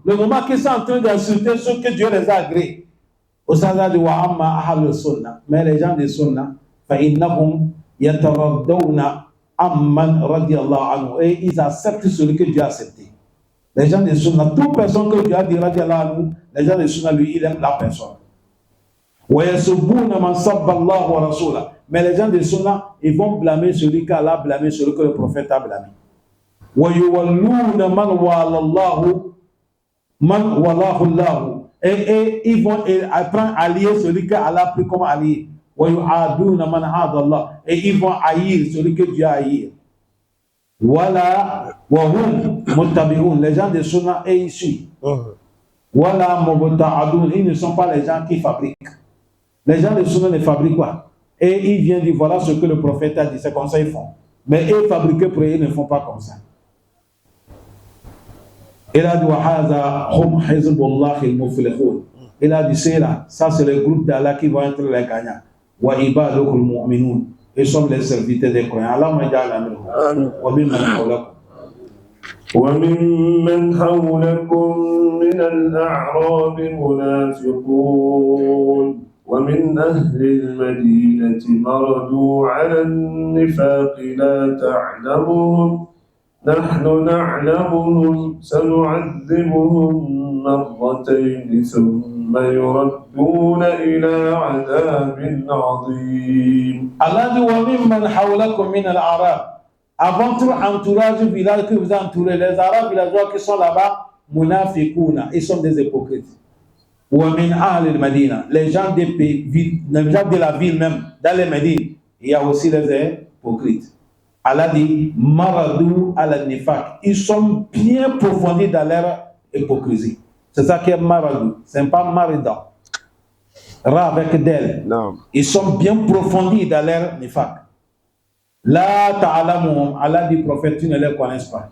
Le moment qu'ils sont en train d'insulter ceux que Dieu les a agréés. Au sens de Wa'amma Ahlul Sunnah. Mais les gens de Sunnah, فَإِنَّهُمْ يَتَرَدَّوْنَ amman radiallahu anhu, et ils acceptent celui que Dieu a accepté. Les gens de Sunna, toute personne que Dieu a dit radiallahu anhu, les gens de Sunna, lui, il aime la personne. Mais les gens de Sunna, ils vont blâmer celui qu'Allah a blâmé, celui que le prophète a blâmé. Et ils vont apprendre à allier celui qu'Allah a pris comme allié. Et ils vont haïr celui que Dieu a haïr. Voilà, les gens de Sunna et ici. Voilà, ils ne sont pas les gens qui fabriquent. Les gens de Sunna ne fabriquent pas. Et ils viennent dire voilà ce que le prophète a dit, c'est comme ça ils font. Mais eux fabriqués pour eux, ils ne font pas comme ça. Il a dit il a dit c'est là, ça c'est le groupe d'Allah qui va être les gagnants. Wa ibadukul mu'minun, ils sont les serviteurs des croyants. Allah m'a dit à وممن حولكم من الأعراب منافقون ومن أهل المدينة مردوا على النفاق لا تعلمهم نحن نعلمهم سنعذبهم مرتين ثم يردون إلى عذاب عظيم. Allah dit wa mimman hawlakum min al-Arab. Avant tout entourage du village que vous entourez, les Arabes villageois qui sont là-bas, munafiquna, ils sont des hypocrites. Wa min ahli al-Madina, les gens des pays, les gens de la ville même, dans les Médines, il y a aussi les hypocrites. Allah dit maradu ala nifaq, ils sont bien profondis dans leur hypocrisie. C'est ça qui est maradu, c'est pas marida. Ra avec del. Non. Ils sont bien profondis dans leur nifaq. La ta'alamuhum, Allah dit prophète, tu ne les connais pas.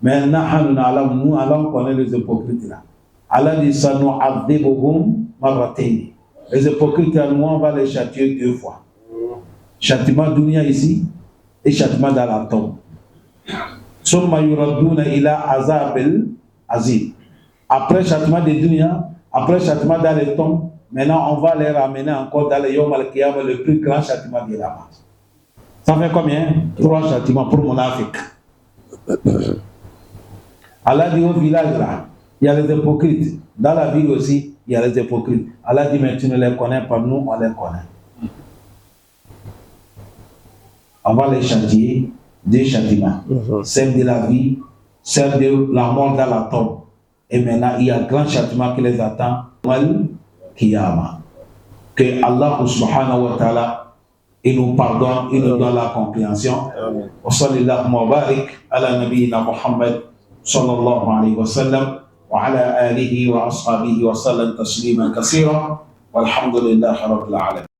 Mais nahanu na'alamu, nous allons connaître les hypocrites là. Allah dit sanu abdibuhum marratayn. Les hypocrites là, nous on va les châtier 2 fois. Châtiment dunya ici et châtiment dans la tombe. Summa yuraduna ila azabil azim. Après châtiment de dunya, après châtiment dans les tombes, maintenant on va les ramener encore dans le yom al-qiyamah, le plus grand châtiment de là-bas. Ça fait combien? 3 châtiments pour Munafiq. Allah dit au village là, il y a les hypocrites. Dans la ville aussi, il y a les hypocrites. Allah dit, mais tu ne les connais pas, nous on les connaît. On va les châtier 2 châtiments. Celle de la vie, celle de la mort dans la tombe. Et maintenant, il y a un grand châtiment qui les attend, Al-Qiyamah. Que Allah subhanahu wa ta'ala, il nous pardonne, il nous donne la compréhension. Wa sallallahu wa barik ala nabiyyina Muhammad sallallahu alayhi wa sallam wa ala alihi wa ashabihi wa sallam tasliman kaseera walhamdulillahi rabbil alamin.